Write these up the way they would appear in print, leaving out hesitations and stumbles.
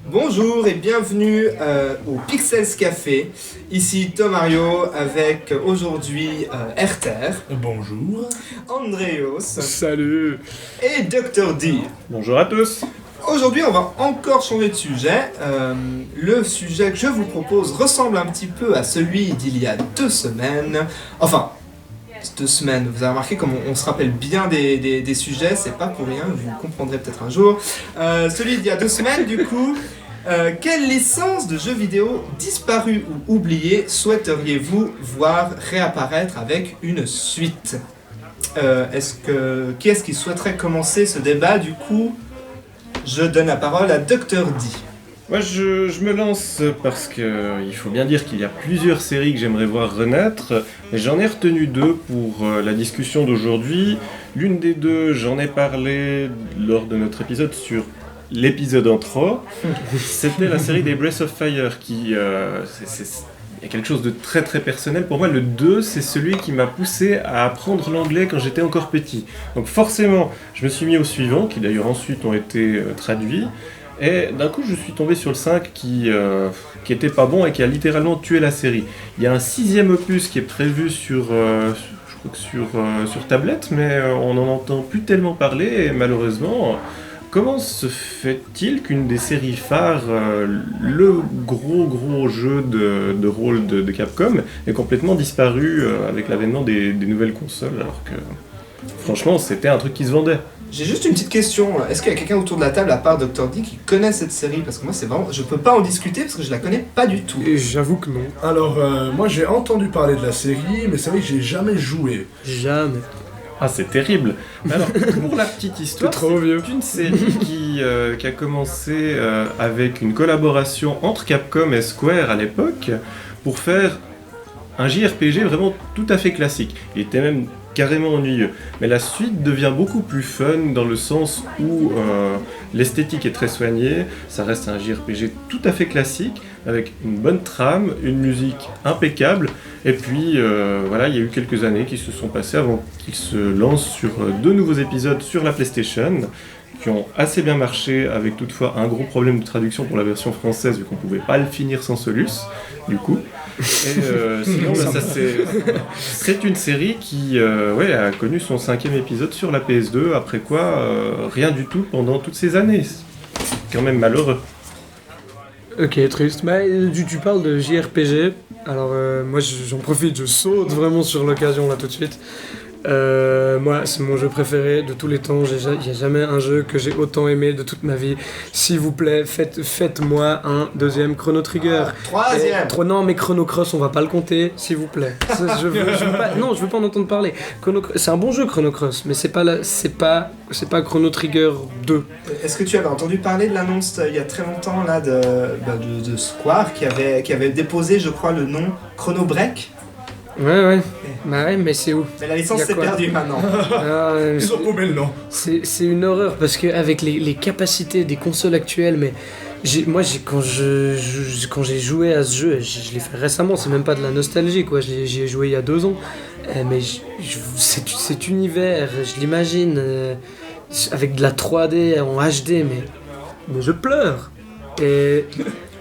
Bonjour et bienvenue au Pixels Café. Ici Tomario avec aujourd'hui Erter. Bonjour. Andreos. Salut. Et Dr. D. Bonjour à tous. Aujourd'hui, on va encore changer de sujet. Le sujet que je vous propose ressemble un petit peu à celui d'il y a 2 semaines. Enfin, 2 semaines. Vous avez remarqué comme on se rappelle bien des sujets, c'est pas pour rien, vous comprendrez peut-être un jour. Celui d'il y a 2 semaines, du coup. Quelle licence de jeux vidéo disparue ou oubliée souhaiteriez-vous voir réapparaître avec une suite ? Qui est-ce qui souhaiterait commencer ce débat du coup ? Je donne la parole à Dr. D. Moi je me lance parce que il faut bien dire qu'il y a plusieurs séries que j'aimerais voir renaître, et j'en ai retenu 2 pour la discussion d'aujourd'hui. L'une des 2, j'en ai parlé lors de notre épisode sur l'épisode intro, c'était la série des Breath of Fire qui... il y a quelque chose de très très personnel. Pour moi, le 2, c'est celui qui m'a poussé à apprendre l'anglais quand j'étais encore petit. Donc forcément, je me suis mis aux suivants, qui d'ailleurs ensuite ont été traduits. Et d'un coup, je suis tombé sur le 5 qui était pas bon et qui a littéralement tué la série. Il y a un 6e opus qui est prévu sur tablette, mais on n'en entend plus tellement parler, et malheureusement... Comment se fait-il qu'une des séries phares, le gros jeu de rôle de Capcom, ait complètement disparu avec l'avènement des nouvelles consoles, alors que franchement c'était un truc qui se vendait? J'ai juste une petite question. Est-ce qu'il y a quelqu'un autour de la table, à part Dr. D, qui connaît cette série ? Parce que moi, c'est vraiment... je peux pas en discuter parce que je la connais pas du tout. Et j'avoue que non. Alors, moi j'ai entendu parler de la série, mais c'est vrai que j'ai jamais joué. Jamais. Ah, c'est terrible. Alors, pour la petite histoire, trop vieux. C'est une série qui a commencé avec une collaboration entre Capcom et Square à l'époque pour faire un JRPG vraiment tout à fait classique. Il était même carrément ennuyeux. Mais la suite devient beaucoup plus fun dans le sens où l'esthétique est très soignée, ça reste un JRPG tout à fait classique, avec une bonne trame, une musique impeccable, et puis voilà, il y a eu quelques années qui se sont passées avant qu'il se lance sur 2 nouveaux épisodes sur la PlayStation, qui ont assez bien marché, avec toutefois un gros problème de traduction pour la version française, vu qu'on pouvait pas le finir sans Solus, du coup. Et sinon, c'est une série qui a connu son 5e épisode sur la PS2, après quoi, rien du tout pendant toutes ces années. C'est quand même malheureux. Ok, triste. Bah, tu parles de JRPG, alors moi j'en profite, je saute vraiment sur l'occasion là tout de suite. Moi, c'est mon jeu préféré de tous les temps. Il n'y a jamais un jeu que j'ai autant aimé de toute ma vie. S'il vous plaît, faites-moi un 2e Chrono Trigger. 3e. Non, mais Chrono Cross, on va pas le compter, s'il vous plaît. Je veux pas en entendre parler. C'est un bon jeu, Chrono Cross, mais c'est pas Chrono Trigger 2. Est-ce que tu avais entendu parler de l'annonce il y a très longtemps là de Square qui avait déposé, je crois, le nom Chrono Break ? Ouais. Bah ouais, mais c'est où ? Mais la licence s'est perdue maintenant. Ils ont paumé le nom. C'est une horreur, parce qu'avec les capacités des consoles actuelles, mais quand j'ai joué à ce jeu, je l'ai fait récemment, c'est même pas de la nostalgie, quoi. J'y ai joué il y a 2 ans. Mais cet univers, je l'imagine avec de la 3D en HD, mais je pleure. Et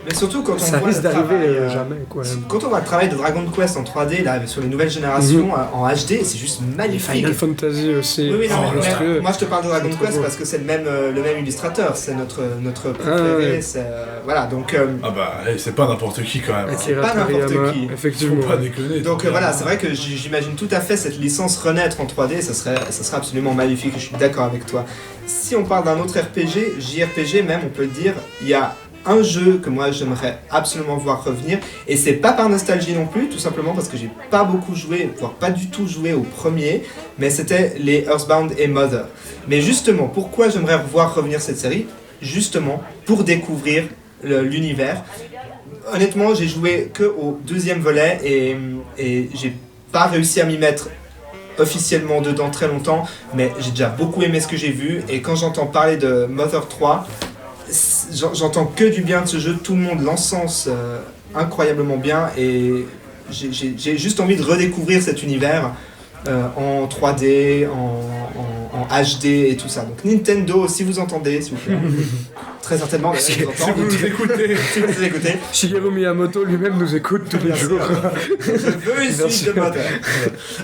Mais surtout quand on ça voit risque le d'arriver travail, jamais, quoi. Quand on voit le travail de Dragon Quest en 3D là, sur les nouvelles générations en HD, c'est juste magnifique. Final Fantasy aussi. Oui, non, mais monstrueux. moi je te parle de Dragon C'est Quest trop parce que c'est le même illustrateur, c'est notre préféré. ouais. C'est, voilà, donc Ah bah, c'est pas n'importe qui quand même. c'est pas n'importe Toriyama, qui. effectivement. Faut pas déconner. Donc voilà, c'est vrai que j'imagine tout à fait cette licence renaître en 3D, ça serait absolument magnifique, je suis d'accord avec toi. Si on parle d'un autre RPG, JRPG même, on peut le dire, il y a un jeu que moi j'aimerais absolument voir revenir, et c'est pas par nostalgie non plus, tout simplement parce que j'ai pas beaucoup joué, voire pas du tout joué au premier, mais c'était les Earthbound et Mother. Mais justement, pourquoi j'aimerais voir revenir cette série ? Justement, pour découvrir l'univers. Honnêtement, j'ai joué que au 2e volet, et j'ai pas réussi à m'y mettre officiellement dedans très longtemps, mais j'ai déjà beaucoup aimé ce que j'ai vu, et quand j'entends parler de Mother 3, j'entends que du bien de ce jeu, tout le monde l'encense incroyablement bien, et j'ai juste envie de redécouvrir cet univers en 3D, en HD et tout ça. Donc Nintendo, si vous entendez, s'il vous plaît. Très certainement, vous Si entendez. vous nous écoutez. Si vous écoutez. Shigeru Miyamoto lui-même nous écoute tous les Bien sûr. jours. Je veux une Merci. suite de moteur.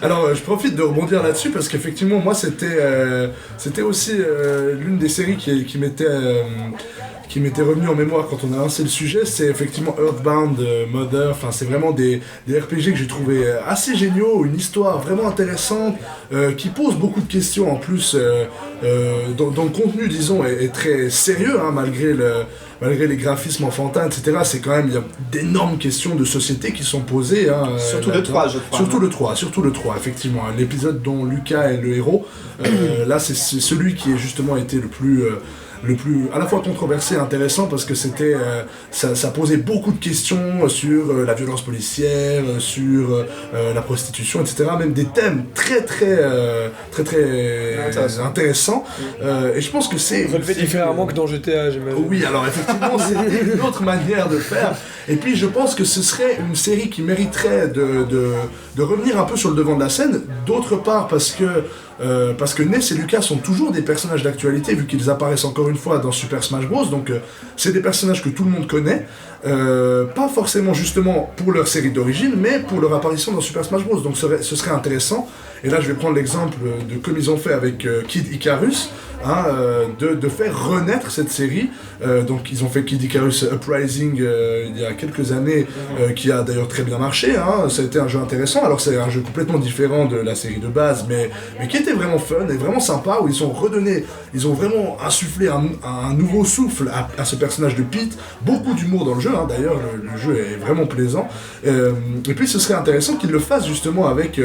Alors, je profite de rebondir là-dessus parce qu'effectivement, moi, c'était aussi l'une des séries qui m'était revenu en mémoire quand on a lancé le sujet, c'est effectivement Earthbound, Mother, enfin c'est vraiment des RPG que j'ai trouvé assez géniaux, une histoire vraiment intéressante, qui pose beaucoup de questions en plus, dans le contenu disons est très sérieux, hein, malgré les graphismes enfantins, etc. C'est quand même, il y a d'énormes questions de société qui sont posées. Hein, Surtout le 3, je crois. Surtout le 3, effectivement. L'épisode dont Lucas est le héros, là c'est celui qui a justement été le plus à la fois controversé et intéressant parce que c'était ça posait beaucoup de questions sur la violence policière, sur la prostitution, etc. Même des thèmes très intéressants. Et je pense que c'est Relevé différemment que dans GTA, j'imagine. oui, alors effectivement, c'est une autre manière de faire. Et puis, je pense que ce serait une série qui mériterait de revenir un peu sur le devant de la scène. D'autre part, parce que Ness et Lucas sont toujours des personnages d'actualité, vu qu'ils apparaissent encore une fois dans Super Smash Bros. Donc, c'est des personnages que tout le monde connaît. Pas forcément justement pour leur série d'origine, mais pour leur apparition dans Super Smash Bros. Donc, ce serait intéressant. Et là, je vais prendre l'exemple de comme ils ont fait avec Kid Icarus. Hein, de faire renaître cette série. Donc ils ont fait Kid Icarus Uprising il y a quelques années, qui a d'ailleurs très bien marché. Hein. Ça a été un jeu intéressant. Alors c'est un jeu complètement différent de la série de base, mais qui était vraiment fun et vraiment sympa, où ils ont vraiment insufflé un nouveau souffle à ce personnage de Pete. Beaucoup d'humour dans le jeu, hein. D'ailleurs le jeu est vraiment plaisant. Et puis ce serait intéressant qu'ils le fassent justement avec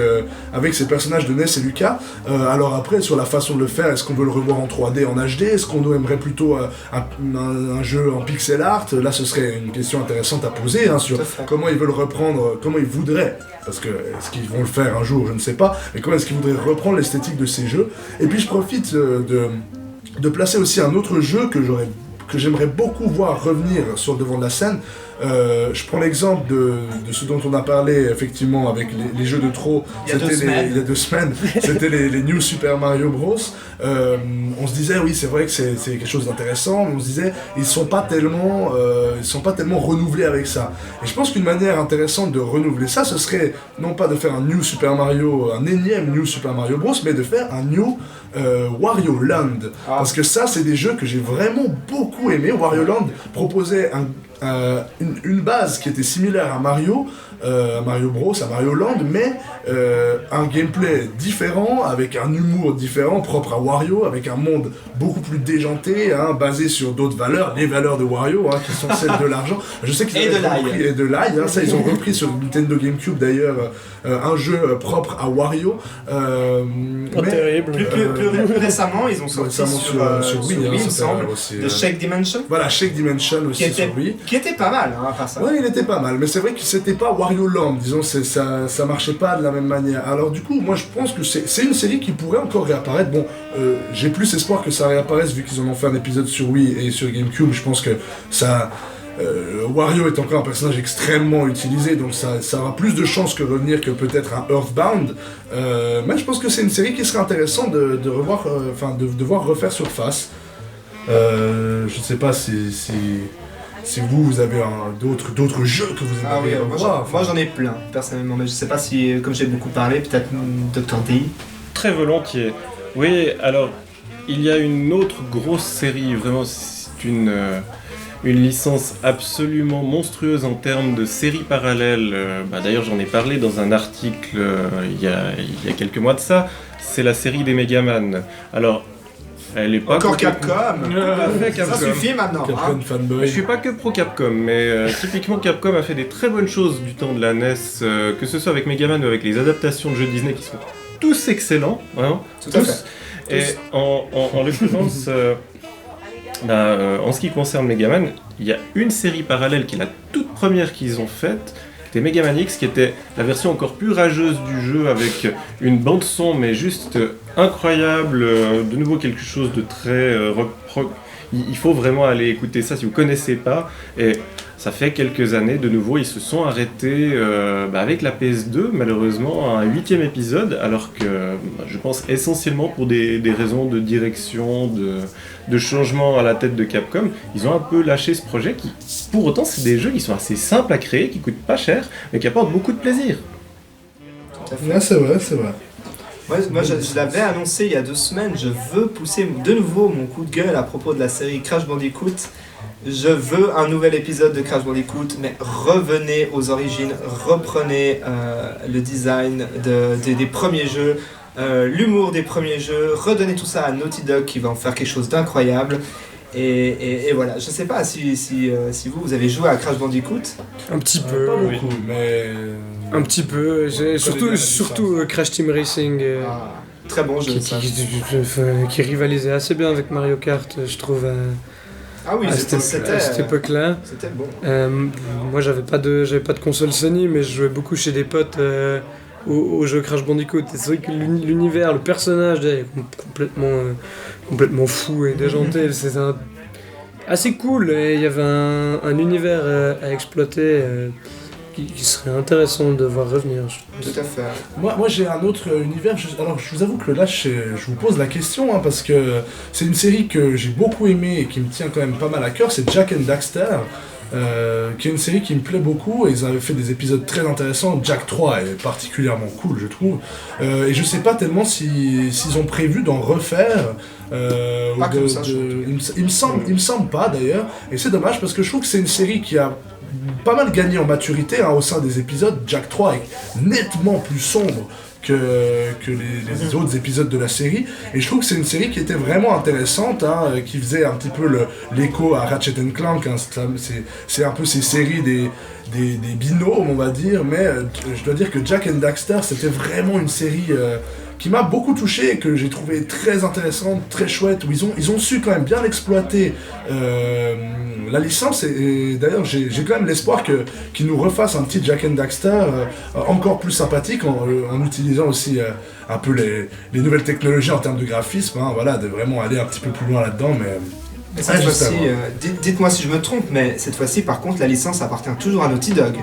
ces personnages de Ness et Lucas. Alors après, sur la façon de le faire, est-ce qu'on veut le revoir en 3D, en HD? Est-ce qu'on aimerait plutôt un jeu en pixel art? Là, ce serait une question intéressante à poser, hein, sur comment ils veulent reprendre, comment ils voudraient, parce que est-ce qu'ils vont le faire un jour, je ne sais pas, mais comment est-ce qu'ils voudraient reprendre l'esthétique de ces jeux. Et puis je profite de placer aussi un autre jeu que j'aimerais beaucoup voir revenir sur le devant de la scène. Je prends l'exemple de ce dont on a parlé effectivement avec les jeux de trop. Il y a 2 semaines. C'était les New Super Mario Bros. On se disait oui, c'est vrai que c'est quelque chose d'intéressant, mais on se disait ils sont pas tellement renouvelés avec ça. Et je pense qu'une manière intéressante de renouveler ça, ce serait non pas de faire un New Super Mario, un énième New Super Mario Bros, mais de faire un New Wario Land. Parce que ça, c'est des jeux que j'ai vraiment beaucoup aimé. Wario Land proposait une base qui était similaire à Mario Bros, à Mario Land, mais un gameplay différent, avec un humour différent, propre à Wario, avec un monde beaucoup plus déjanté, hein, basé sur d'autres valeurs, les valeurs de Wario, hein, qui sont celles de l'argent. Je sais qu'ils avaient repris, et de l'ail, hein, ça ils ont repris sur Nintendo GameCube d'ailleurs, un jeu propre à Wario. Terrible. Plus récemment, ils ont sorti sur Wii, il me semble, aussi, de Shake Dimension. Voilà, Shake Dimension aussi sur Wii. Qui était pas mal, hein, à part ça. Ouais, il était pas mal, mais c'est vrai que c'était pas Wario Land, disons, ça marchait pas de la même manière. Alors du coup, moi je pense que c'est une série qui pourrait encore réapparaître. Bon, j'ai plus espoir que ça réapparaisse vu qu'ils en ont fait un épisode sur Wii et sur GameCube. Je pense que ça... Wario est encore un personnage extrêmement utilisé, donc ça aura plus de chances que revenir que peut-être un Earthbound. Mais je pense que c'est une série qui serait intéressante de revoir, de devoir refaire surface. Je ne sais pas si vous avez d'autres jeux que vous aimeriez revoir. Moi j'en ai plein, personnellement, mais je sais pas si, comme j'ai beaucoup parlé, peut-être Dr. D. Très volontiers. Oui, alors, il y a une autre grosse série, vraiment, c'est une licence absolument monstrueuse en termes de séries parallèles. D'ailleurs, j'en ai parlé dans un article il y a quelques mois de ça. C'est la série des Megaman. Alors, elle est pas encore Capcom. Capcom. Ça suffit maintenant. Capcom fanboy. Je suis pas que pro Capcom, mais typiquement Capcom a fait des très bonnes choses du temps de la NES, que ce soit avec Megaman ou avec les adaptations de jeux Disney qui sont tous excellents, hein, Tout à fait. Et en l'occurrence, en ce qui concerne Megaman, il y a une série parallèle qui est la toute première qu'ils ont faite, qui était Megaman X, qui était la version encore plus rageuse du jeu, avec une bande son mais juste incroyable, de nouveau quelque chose de très il faut vraiment aller écouter ça si vous connaissez pas. Et ça fait quelques années, de nouveau, ils se sont arrêtés avec la PS2, malheureusement, à un 8e épisode, alors que je pense essentiellement pour des raisons de direction, de changement à la tête de Capcom, ils ont un peu lâché ce projet qui, pour autant, c'est des jeux qui sont assez simples à créer, qui coûtent pas cher, mais qui apportent beaucoup de plaisir. Tout à fait. Ouais, c'est vrai, c'est vrai. Moi, je l'avais annoncé il y a 2 semaines, je veux pousser de nouveau mon coup de gueule à propos de la série Crash Bandicoot. Je veux un nouvel épisode de Crash Bandicoot, mais revenez aux origines, reprenez le design des premiers jeux, l'humour des premiers jeux, redonnez tout ça à Naughty Dog qui va en faire quelque chose d'incroyable. Et voilà, je sais pas si vous avez joué à Crash Bandicoot. Un petit peu, Pas oui. beaucoup, mais... Un petit peu, surtout Crash Team Racing. Très bon jeu, ça. Qui rivalisait assez bien avec Mario Kart, je trouve, Ah oui, à cette époque-là. C'était bon. Moi, j'avais pas de console Sony, mais je jouais beaucoup chez des potes au jeu Crash Bandicoot. Et c'est vrai que l'univers, le personnage est complètement fou et déjanté. C'est assez cool. Et il y avait un univers à exploiter qui serait intéressant de voir revenir. Tout à fait. Moi j'ai un autre univers, alors je vous avoue que là je vous pose la question hein, parce que c'est une série que j'ai beaucoup aimée et qui me tient quand même pas mal à cœur, c'est Jak and Daxter, qui est une série qui me plaît beaucoup et ils avaient fait des épisodes très intéressants. Jak 3 est particulièrement cool je trouve, et je sais pas tellement s'ils ont prévu d'en refaire. Pas comme ça, il me semble pas d'ailleurs, et c'est dommage parce que je trouve que c'est une série qui a pas mal gagné en maturité hein, au sein des épisodes. Jak 3 est nettement plus sombre que les autres épisodes de la série, et je trouve que c'est une série qui était vraiment intéressante, hein, qui faisait un petit peu l'écho à Ratchet & Clank, hein, c'est un peu ces séries des binômes on va dire, mais je dois dire que Jak and Daxter c'était vraiment une série qui m'a beaucoup touché et que j'ai trouvé très intéressante, très chouette, où ils ont su quand même bien exploiter la licence, et d'ailleurs j'ai quand même l'espoir qu'ils nous refassent un petit Jak and Daxter encore plus sympathique en utilisant aussi un peu les nouvelles technologies en termes de graphisme, hein, voilà, de vraiment aller un petit peu plus loin là-dedans, mais cette fois-ci, dites-moi si je me trompe, mais cette fois-ci par contre la licence appartient toujours à Naughty Dog.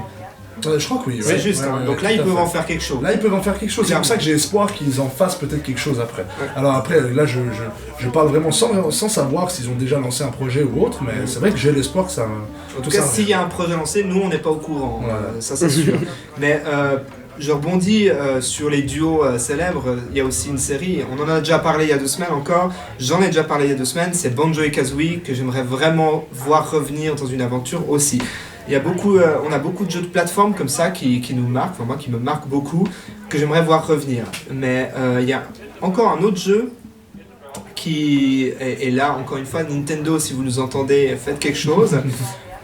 Je crois que oui. C'est juste, hein. Donc là ils peuvent en faire quelque chose. Là ils peuvent en faire quelque chose, c'est pour ça que j'ai espoir qu'ils en fassent peut-être quelque chose après. Ouais. Alors après, là je parle vraiment sans savoir s'ils ont déjà lancé un projet ou autre, mais c'est vrai que j'ai l'espoir que ça... En tout cas, s'il y a un projet lancé, nous on n'est pas au courant, voilà. Ça c'est sûr. Mais je rebondis sur les duos célèbres, il y a aussi une série, on en a déjà parlé il y a 2 semaines encore, j'en ai déjà parlé il y a 2 semaines, c'est Banjo et Kazooie, que j'aimerais vraiment voir revenir dans une aventure aussi. On a beaucoup de jeux de plateforme comme ça qui nous marquent, enfin moi qui me marquent beaucoup, que j'aimerais voir revenir. Mais il y a encore un autre jeu qui est là, encore une fois, Nintendo, si vous nous entendez, faites quelque chose.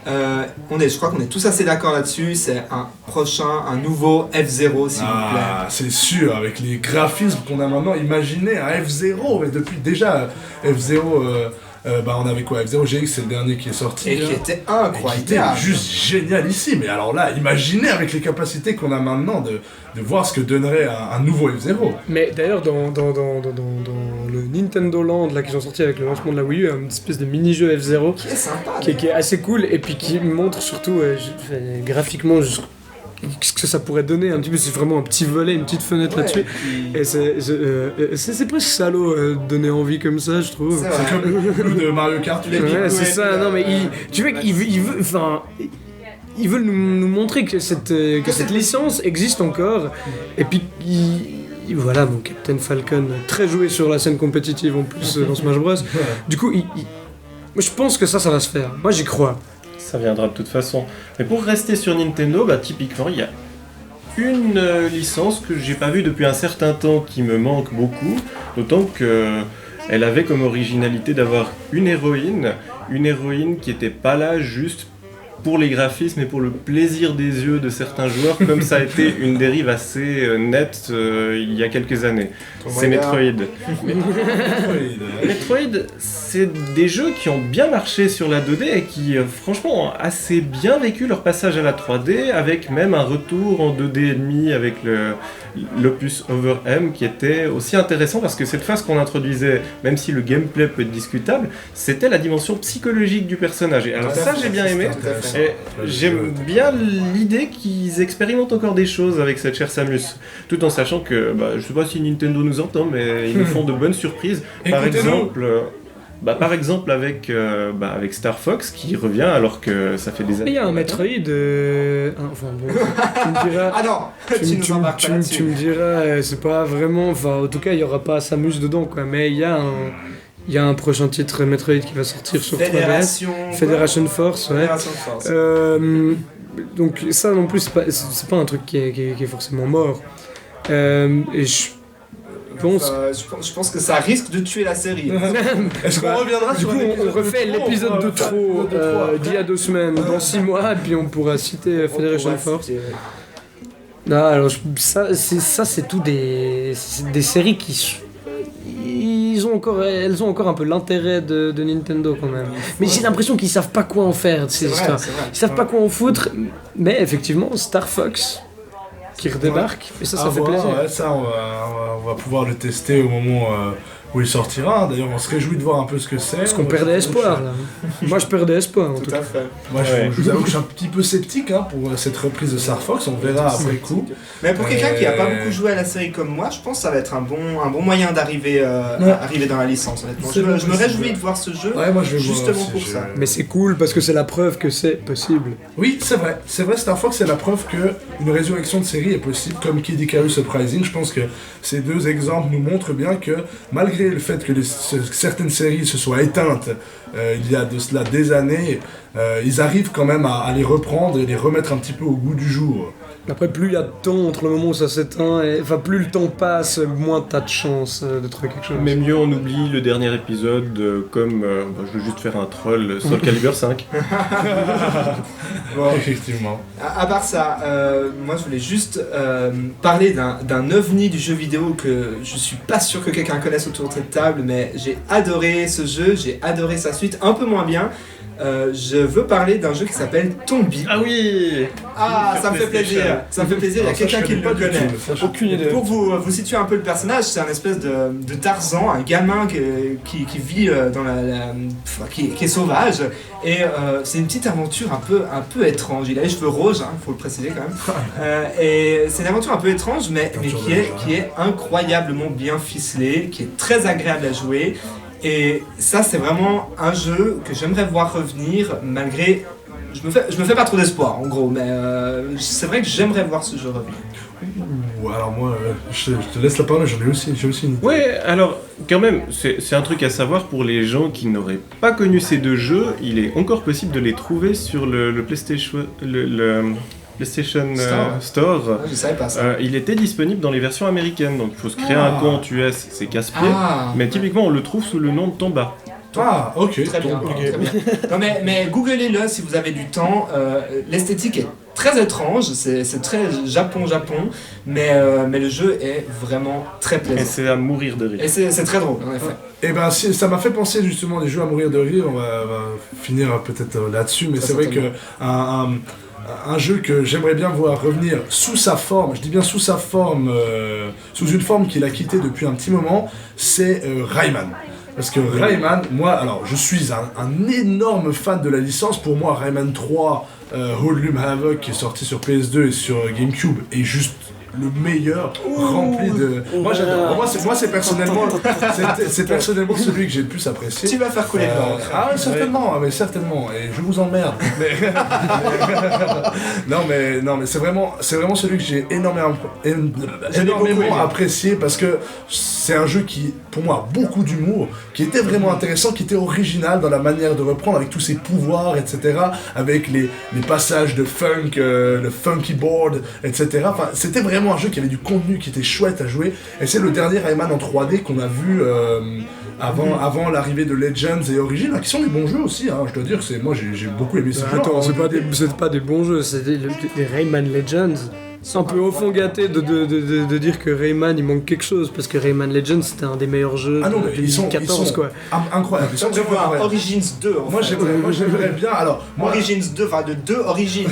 Je crois qu'on est tous assez d'accord là-dessus, c'est un nouveau F-Zero s'il vous plaît. C'est sûr, avec les graphismes qu'on a maintenant, imaginez un F-Zero, mais depuis déjà F-Zero... on avait quoi, F-Zero GX, c'est le dernier qui est sorti. Et qui était incroyable. Qui était juste génial ici. Mais alors là, imaginez avec les capacités qu'on a maintenant de voir ce que donnerait un nouveau F-Zero. Mais d'ailleurs, dans le Nintendo Land là, qu'ils ont sorti avec le lancement de la Wii U, une espèce de mini-jeu F-Zero qui est sympa, qui est assez cool et puis qui montre surtout graphiquement ce que ça pourrait donner un petit peu. C'est vraiment un petit volet, une petite fenêtre là-dessus, et c'est presque salaud de donner envie comme ça, je trouve. C'est comme le de Mario Kart. C'est ça. Non mais tu vois qu'ils veulent, enfin, ils veulent nous montrer que cette licence existe encore, et puis voilà, mon Captain Falcon très joué sur la scène compétitive en plus dans Smash Bros. Du coup, je pense que ça va se faire. Moi j'y crois. Ça viendra de toute façon. Mais pour rester sur Nintendo, typiquement, il y a une licence que j'ai pas vue depuis un certain temps qui me manque beaucoup, d'autant qu'elle avait comme originalité d'avoir une héroïne qui était pas là juste pour les graphismes et pour le plaisir des yeux de certains joueurs, comme ça a été une dérive assez nette il y a quelques années. C'est Metroid. Metroid, c'est des jeux qui ont bien marché sur la 2D et qui, franchement, ont assez bien vécu leur passage à la 3D, avec même un retour en 2D et demi avec l'opus Over M, qui était aussi intéressant parce que cette phase qu'on introduisait, même si le gameplay peut être discutable, c'était la dimension psychologique du personnage. Et alors ça, j'ai bien aimé. Et j'aime bien l'idée qu'ils expérimentent encore des choses avec cette chère Samus, tout en sachant que, je sais pas si Nintendo nous entend, mais ils nous font de bonnes surprises. Par exemple avec Star Fox qui revient alors que ça fait des années. Il y a un Metroid. Enfin bon, tu me diras. Ah non, tu me diras, c'est pas vraiment. Enfin, en tout cas, il y aura pas Samus dedans, quoi. Mais il y a un prochain titre Metroid qui va sortir sur 3DS. Fédération Force, ouais. Fédération Force. Donc ça non plus, c'est pas un truc qui est forcément mort. Et je pense que ça risque de tuer la série. Est-ce qu'on reviendra du sur coup, on refait l'épisode de trop d'il y a 2 semaines, dans 6 mois, et puis on pourra citer Fédération Force. Non, alors c'est tout des séries qui elles ont encore un peu l'intérêt de Nintendo quand même. Mais j'ai l'impression qu'ils savent pas quoi en faire de ces histoires. Ils savent pas quoi en foutre, mais effectivement, Star Fox qui redébarque, et ça fait plaisir. Ouais, ça, on va pouvoir le tester au moment où il sortira. D'ailleurs, on se réjouit de voir un peu ce que c'est. Parce qu'on perdait espoir, là. Moi, je perdais espoir, en tout cas. Moi, je vous avoue que je suis un petit peu sceptique pour cette reprise de Star Fox. On verra après coup. Mais pour quelqu'un qui n'a pas beaucoup joué à la série comme moi, je pense que ça va être un bon moyen d'arriver dans la licence, honnêtement. Je me réjouis de voir ce jeu, justement pour ça. Mais c'est cool, parce que c'est la preuve que c'est possible. Oui, c'est vrai. C'est vrai, Star Fox, c'est la preuve qu'une résurrection de série est possible, comme Kid Icarus Uprising. Je pense que ces 2 exemples nous montrent bien que, malgré le fait que certaines séries se soient éteintes il y a de cela des années, ils arrivent quand même à les reprendre et les remettre un petit peu au goût du jour. Après, plus il y a de temps entre le moment où ça s'éteint, plus le temps passe, moins t'as de chance de trouver quelque chose. Mais mieux on oublie le dernier épisode, comme je vais juste faire un troll, Soul Calibur 5. Bon. Effectivement. À part ça, moi je voulais juste parler d'un ovni du jeu vidéo que je suis pas sûr que quelqu'un connaisse autour de cette table, mais j'ai adoré ce jeu, j'ai adoré sa suite, un peu moins bien. Je veux parler d'un jeu qui s'appelle Tombi. Ah oui. Ah, ça me fait plaisir. Ça me fait plaisir, il y a quelqu'un qui le connaît. Aucune idée. Pour vous situer un peu le personnage, c'est un espèce de Tarzan, un gamin qui vit dans qui est sauvage. Et c'est une petite aventure un peu étrange. Il a les cheveux roses, faut le préciser quand même. Et c'est une aventure un peu étrange, mais qui est incroyablement bien ficelée, qui est très agréable à jouer. Et ça, c'est vraiment un jeu que j'aimerais voir revenir, malgré... Je me fais pas trop d'espoir, en gros, mais c'est vrai que j'aimerais voir ce jeu revenir. Alors moi, je te laisse la parole, j'ai aussi une idée. Ouais, alors, quand même, c'est un truc à savoir pour les gens qui n'auraient pas connu ces 2 jeux, il est encore possible de les trouver sur le PlayStation... PlayStation Store. Ouais, je savais pas ça. Il était disponible dans les versions américaines, donc il faut se créer un compte US, c'est casse-pied. Mais typiquement, on le trouve sous le nom de Tomba. Ah, ok. Très bien. Non, mais googlez-le si vous avez du temps. L'esthétique est très étrange, c'est très Japon, mais le jeu est vraiment très plaisant. Et c'est à mourir de rire. Et c'est très drôle, en effet. Et ben ça m'a fait penser justement des jeux à mourir de rire. On va finir peut-être là-dessus, mais c'est vrai que un jeu que j'aimerais bien voir revenir sous sa forme, je dis bien sous sa forme, sous une forme qu'il a quittée depuis un petit moment, c'est Rayman. Parce que Rayman, moi, alors je suis un énorme fan de la licence. Pour moi, Rayman 3, Hoodlum Havoc, qui est sorti sur PS2 et sur GameCube, est juste le meilleur, rempli de... Moi j'adore, moi c'est personnellement celui que j'ai le plus apprécié. Tu vas faire couler le vent. Ah ouais, certainement, et je vous emmerde. non mais c'est vraiment celui que j'ai énormément apprécié, parce que c'est un jeu qui, pour moi, a beaucoup d'humour, qui était vraiment intéressant, qui était original dans la manière de reprendre, avec tous ses pouvoirs, etc., avec les passages de funk, le funky board, etc. Enfin, c'était vraiment un jeu qui avait du contenu, qui était chouette à jouer, et c'est le dernier Rayman en 3D qu'on a vu avant l'arrivée de Legends et Origins, qui sont des bons jeux aussi, hein, je dois dire, moi j'ai beaucoup aimé ces jeux. Attends, c'est pas des bons jeux, c'est des Rayman Legends. C'est un peu au fond gâté de dire que Rayman il manque quelque chose, parce que Rayman Legends c'était un des meilleurs jeux non, de 2014 quoi. Incroyables. Donc je vois un Origins 2 en Moi fait. j'aimerais bien, alors... Origins 2, enfin de 2 Origins.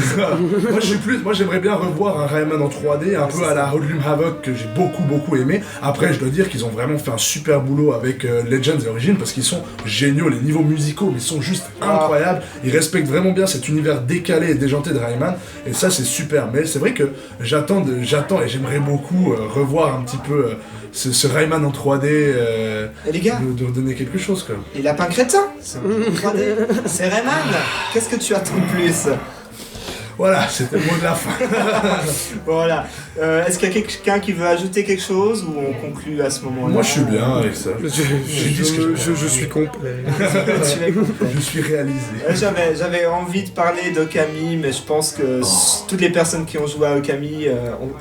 moi j'aimerais bien revoir un Rayman en 3D, un peu à la Hoodlum Havoc que j'ai beaucoup aimé. Après je dois dire qu'ils ont vraiment fait un super boulot avec Legends et Origins, parce qu'ils sont géniaux, les niveaux musicaux mais ils sont juste incroyables. Ils respectent vraiment bien cet univers décalé et déjanté de Rayman, et ça c'est super. Mais c'est vrai que j'attends et j'aimerais beaucoup revoir un petit peu ce Rayman en 3D Et les gars, de redonner quelque chose quoi. les lapins crétins, c'est 3D. C'est Rayman. Qu'est-ce que tu attends de plus? Voilà, c'était le mot de la fin. Voilà. Est-ce qu'il y a quelqu'un qui veut ajouter quelque chose ou on conclut à ce moment-là? Moi je suis bien avec ça. Je suis complet. Tu es complet. Je suis réalisé. J'avais envie de parler d'Okami, mais je pense que toutes les personnes qui ont joué à Okami,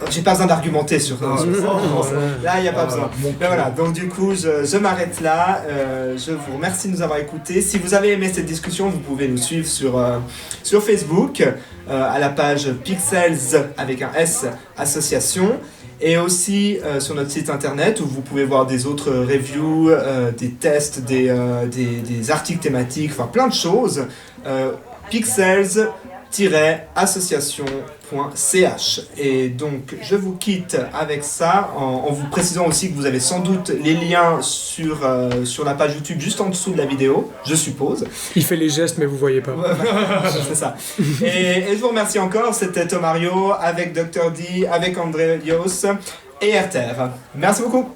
j'ai pas besoin d'argumenter sur ça. Là, il n'y a pas besoin. Mais voilà, donc du coup, je m'arrête là. Je vous remercie de nous avoir écoutés. Si vous avez aimé cette discussion, vous pouvez nous suivre sur Facebook, à la page Pixels avec un S Association, et aussi sur notre site internet où vous pouvez voir des autres reviews, des tests, des articles thématiques, enfin plein de choses. Pixels-association.ch. Et donc je vous quitte avec ça en vous précisant aussi que vous avez sans doute les liens sur la page YouTube juste en dessous de la vidéo, je suppose. Il fait les gestes mais vous voyez pas. C'est ça. Et je vous remercie encore, c'était Tomario avec Dr D, avec André Lios et Erter. Merci beaucoup.